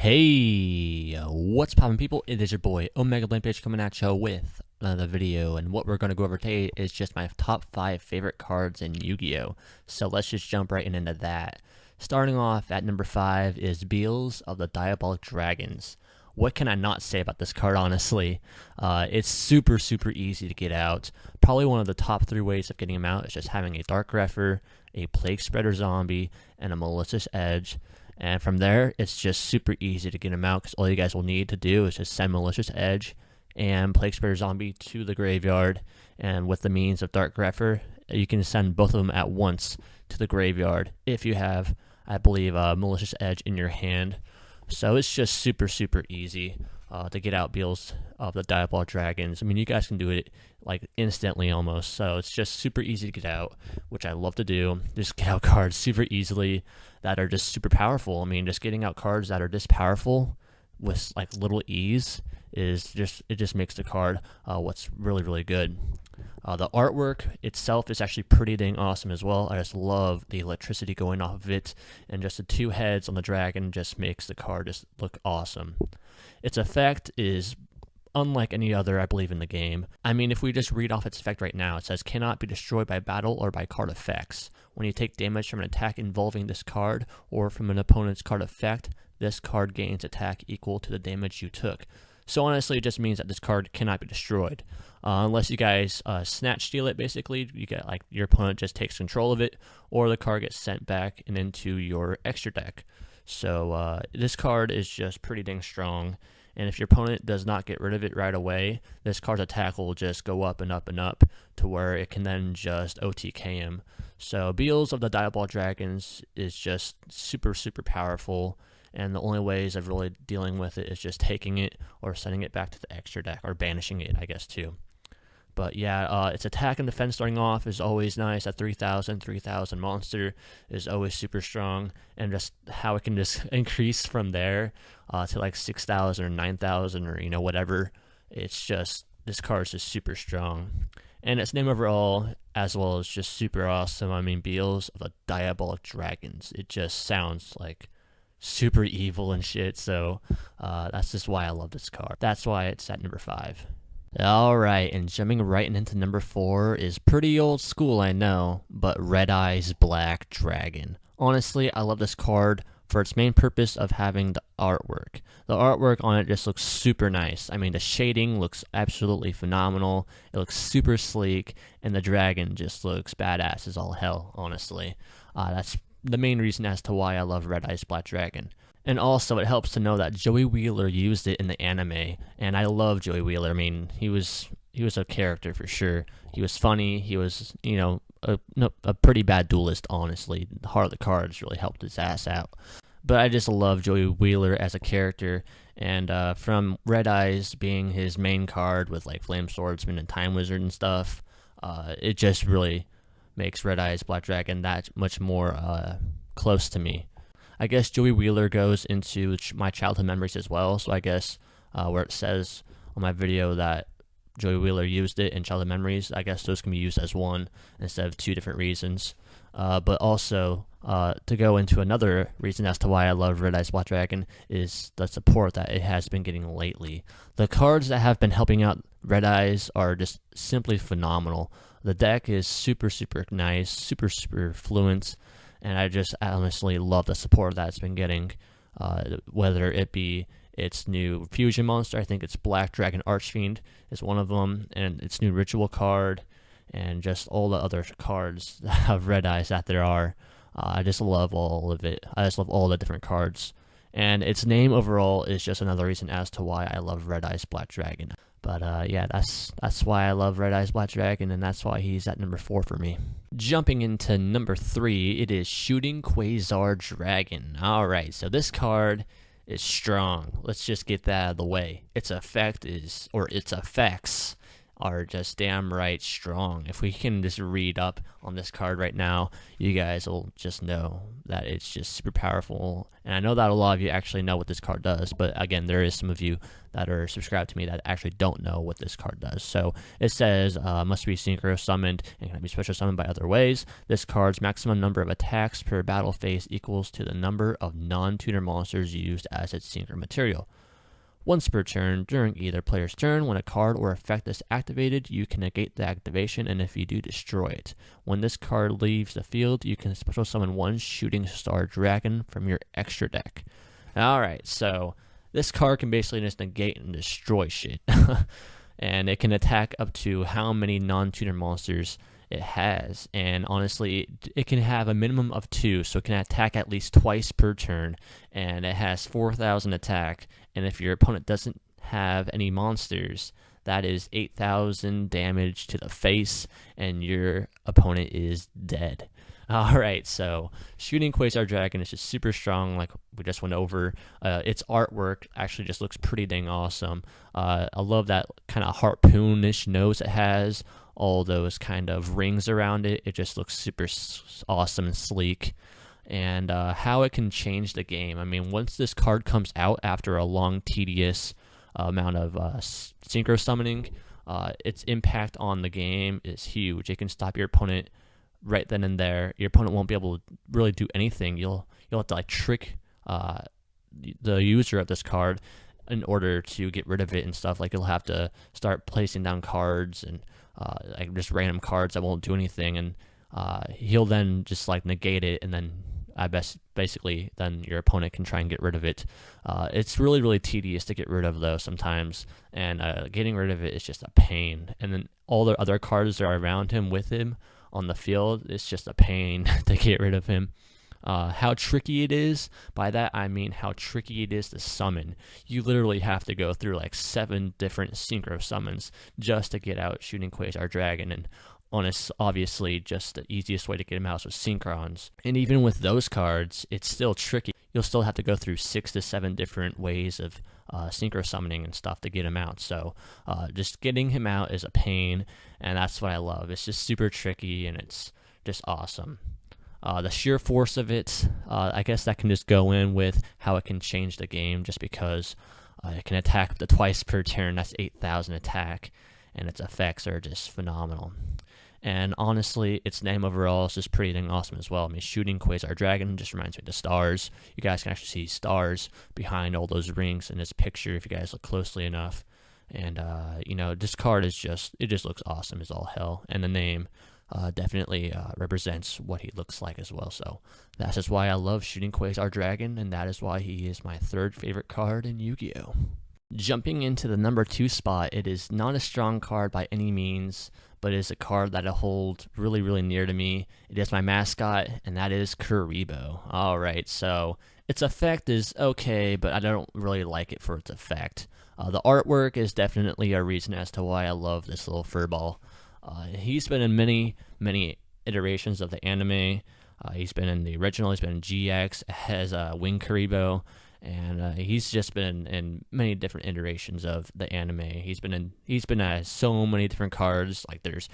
Hey, what's poppin' people? It is your boy Omega BlankPage coming at you with another video, and what we're going to go over today is just my top 5 favorite cards in Yu-Gi-Oh! So let's just jump right into that. Starting off at number 5 is Beals of the Diabolic Dragons. What can I not say about this card, honestly? It's super easy to get out. Probably one of the top 3 ways of getting him out is just having a Dark Grepher, a Plague Spreader Zombie, and a Malicious Edge. And from there, it's just super easy to get him out because all you guys will need to do is just send Malicious Edge and Plague Spreader Zombie to the graveyard. And with the means of Dark Grepher, you can send both of them at once to the graveyard if you have, I believe, Malicious Edge in your hand. So it's just super easy to get out Beals of the Diabolic Dragons. I mean, you guys can do it like instantly almost. So it's just super easy to get out, which I love to do. Just get out cards super easily that are just super powerful. I mean, just getting out cards that are this powerful with like little ease is just makes the card what's really good. The artwork itself is actually pretty dang awesome as well. I just love the electricity going off of it, and just the 2 heads on the dragon just makes the card just look awesome. Its effect is unlike any other, I believe, in the game. I mean, if we just read off its effect right now, it says, cannot be destroyed by battle or by card effects. When you take damage from an attack involving this card, or from an opponent's card effect, this card gains attack equal to the damage you took. So honestly, it just means that this card cannot be destroyed. Unless you guys snatch steal it, basically. You get, like, your opponent just takes control of it, or the card gets sent back and into your extra deck. So this card is just pretty dang strong. And if your opponent does not get rid of it right away, this card's attack will just go up and up and up to where it can then just OTK him. So Beals of the Diabolic Dragons is just super powerful, and the only ways of really dealing with it is just taking it or sending it back to the extra deck, or banishing it, I guess, too. But yeah, its attack and defense starting off is always nice. At 3,000 monster is always super strong, and just how it can just increase from there to like 6,000 or 9,000 or whatever. It's just, this card is just super strong, and its name overall as well is just super awesome. I mean, Beals of the Diabolic Dragons. It just sounds like super evil and shit. So that's just why I love this card. That's why it's at number 5. Alright, and jumping right into number 4 is pretty old school, I know, but Red Eyes Black Dragon. Honestly, I love this card for its main purpose of having the artwork. The artwork on it just looks super nice. I mean, the shading looks absolutely phenomenal. It looks super sleek, and the dragon just looks badass as all hell, honestly. That's the main reason as to why I love Red Eyes Black Dragon. And also, it helps to know that Joey Wheeler used it in the anime, and I love Joey Wheeler. I mean, he was a character for sure. He was funny. He was, a pretty bad duelist, honestly. The Heart of the Cards really helped his ass out. But I just love Joey Wheeler as a character, and from Red Eyes being his main card with like Flame Swordsman and Time Wizard and stuff, it just really makes Red Eyes Black Dragon that much more close to me. I guess Joey Wheeler goes into my childhood memories as well, so I guess where it says on my video that Joey Wheeler used it in childhood memories, I guess those can be used as one instead of 2 different reasons. But also, to go into another reason as to why I love Red Eyes Black Dragon is the support that it has been getting lately. The cards that have been helping out Red Eyes are just simply phenomenal. The deck is super nice, super fluent, and I just honestly love the support that it's been getting, whether it be its new fusion monster. I think it's Black Dragon Archfiend is one of them, and its new ritual card, and just all the other cards of Red Eyes that there are. I just love all of it. I just love all the different cards, and its name overall is just another reason as to why I love Red Eyes Black Dragon. But yeah, that's why I love Red Eyes Black Dragon, and that's why he's at number 4 for me. Jumping into number 3, it is Shooting Quasar Dragon. Alright, so this card is strong. Let's just get that out of the way. Its effect is, or its effects are just damn right strong. If we can just read up on this card right now, you guys will just know that it's just super powerful. And I know that a lot of you actually know what this card does, but again, there is some of you that are subscribed to me that actually don't know what this card does. So it says, must be synchro summoned and can be special summoned by other ways. This card's maximum number of attacks per battle phase equals to the number of non-tuner monsters used as its synchro material. Once per turn, during either player's turn, when a card or effect is activated, you can negate the activation, and if you do, destroy it. When this card leaves the field, you can special summon one shooting star dragon from your extra deck. Alright, so this card can basically just negate and destroy shit. And it can attack up to how many non-tuner monsters it has, and honestly it can have a minimum of 2, so it can attack at least twice per turn, and it has 4,000 attack, and if your opponent doesn't have any monsters, that is 8,000 damage to the face, and your opponent is dead. Alright, so shooting Quasar Dragon is just super strong, like we just went over. Its artwork actually just looks pretty dang awesome. I love that kind of harpoonish nose it has, all those kind of rings around it. It just looks super awesome and sleek. And how it can change the game. I mean, once this card comes out after a long, tedious amount of synchro summoning, its impact on the game is huge. It can stop your opponent right then and there. Your opponent won't be able to really do anything. You'll have to like trick the user of this card in order to get rid of it and stuff. Like you'll have to start placing down cards and like just random cards that won't do anything, and he'll then just like negate it, and then basically then your opponent can try and get rid of it. It's really tedious to get rid of though sometimes, and getting rid of it is just a pain. And then all the other cards that are around him with him on the field, it's just a pain to get rid of him. How tricky it is, by that I mean how tricky it is to summon. You literally have to go through like 7 different synchro summons just to get out shooting Quasar Dragon, and obviously just the easiest way to get him out is with synchrons. And even with those cards, it's still tricky. You'll still have to go through 6 to 7 different ways of synchro summoning and stuff to get him out. So just getting him out is a pain, and that's what I love. It's just super tricky, and it's just awesome. The sheer force of it, I guess that can just go in with how it can change the game, just because it can attack up to twice per turn. That's 8,000 attack, and its effects are just phenomenal. And honestly, its name overall is just pretty dang awesome as well. I mean, shooting Quasar Dragon just reminds me of the stars. You guys can actually see stars behind all those rings in this picture if you guys look closely enough. And, you know, this card is it just looks awesome as all hell. And the name definitely represents what he looks like as well. So that's just why I love shooting Quasar Dragon, and that is why he is my 3rd favorite card in Yu-Gi-Oh! Jumping into the number 2 spot, it is not a strong card by any means, but it is a card that I hold really near to me. It is my mascot, and that is Kuriboh. Alright, so its effect is okay, but I don't really like it for its effect. The artwork is definitely a reason as to why I love this little furball. He's been in many iterations of the anime. He's been in the original, he's been in GX, has Wing Kuriboh, and he's just been in many different iterations of the anime. He's been in so many different cards. Like there's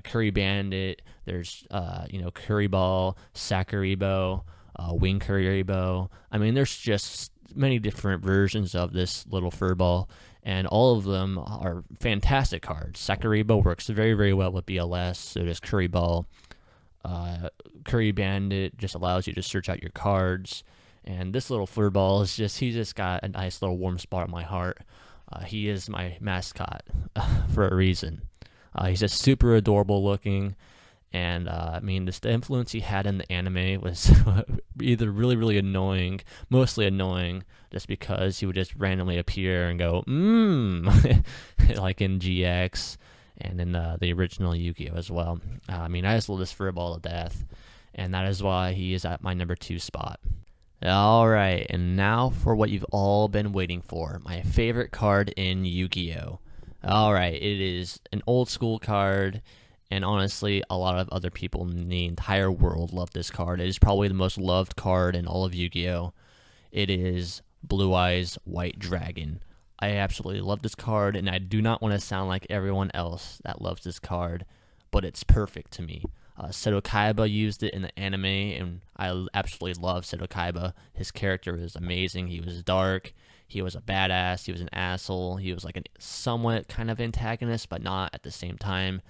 Curry Bandit, there's Kuriboh, Sakuriboh, Wing Kuriboh. I mean, there's just many different versions of this little furball, and all of them are fantastic cards. Sakuriboh works very well with BLS, so does Kuriboh. Curry Bandit just allows you to search out your cards. And this little furball is he's just got a nice little warm spot in my heart. He is my mascot for a reason. He's just super adorable looking. And, I mean, the influence he had in the anime was either really annoying, mostly annoying, just because he would just randomly appear and go, like in GX and in the original Yu-Gi-Oh! As well. I mean, I just love this furball to death. And that is why he is at my number 2 spot. Alright, and now for what you've all been waiting for, my favorite card in Yu-Gi-Oh! Alright, it is an old school card, and honestly, a lot of other people in the entire world love this card. It is probably the most loved card in all of Yu-Gi-Oh! It is Blue Eyes White Dragon. I absolutely love this card, and I do not want to sound like everyone else that loves this card, but it's perfect to me. Seto Kaiba used it in the anime, and I absolutely love Seto Kaiba. His character is amazing. He was dark. He was a badass. He was an asshole. He was like a somewhat kind of antagonist, but not at the same time.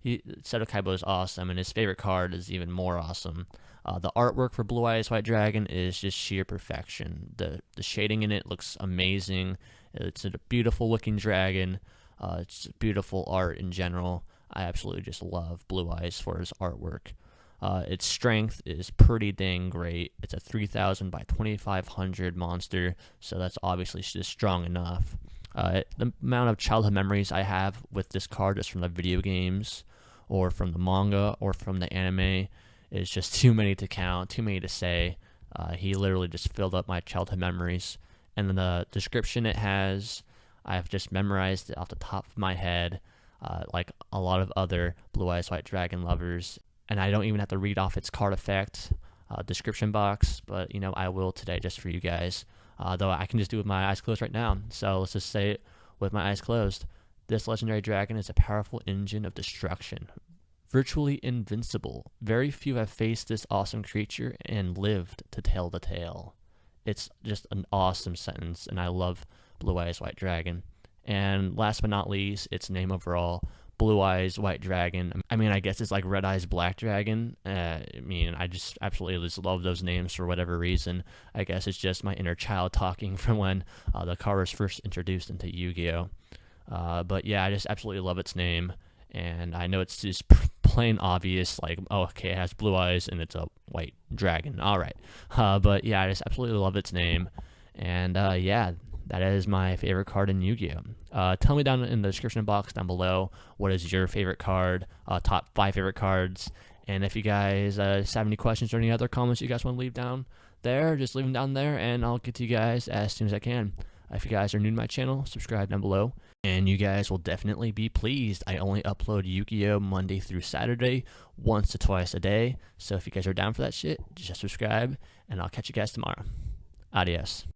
Seto Kaiba is awesome, and his favorite card is even more awesome. The artwork for Blue Eyes White Dragon is just sheer perfection. The shading in it looks amazing. It's a beautiful looking dragon. It's beautiful art in general. I absolutely just love Blue Eyes for his artwork. Its strength is pretty dang great. It's a 3000 by 2500 monster, so that's obviously just strong enough. The amount of childhood memories I have with this card just from the video games or from the manga or from the anime is just too many to count, too many to say. He literally just filled up my childhood memories. And then the description it has, I've just memorized it off the top of my head, like a lot of other Blue Eyes White Dragon lovers. And I don't even have to read off its card effect description box, but I will today just for you guys. Though I can just do it with my eyes closed right now. So let's just say it with my eyes closed. This legendary dragon is a powerful engine of destruction, virtually invincible. Very few have faced this awesome creature and lived to tell the tale. It's just an awesome sentence, and I love Blue Eyes White Dragon. And last but not least, its name overall, Blue Eyes White Dragon. I mean, I guess it's like Red Eyes Black Dragon. I just absolutely just love those names for whatever reason. I guess it's just my inner child talking from when the card was first introduced into Yu-Gi-Oh! But yeah, I just absolutely love its name. And I know it's just plain obvious, like, oh, okay, it has blue eyes and it's a white dragon. All right. But yeah, I just absolutely love its name. And yeah, that is my favorite card in Yu-Gi-Oh! Tell me down in the description box down below what is your favorite card, top 5 favorite cards. And if you guys have any questions or any other comments you guys want to leave down there, just leave them down there and I'll get to you guys as soon as I can. If you guys are new to my channel, subscribe down below. And you guys will definitely be pleased. I only upload Yu-Gi-Oh! Monday through Saturday, once to twice a day. So if you guys are down for that shit, just subscribe, and I'll catch you guys tomorrow. Adios.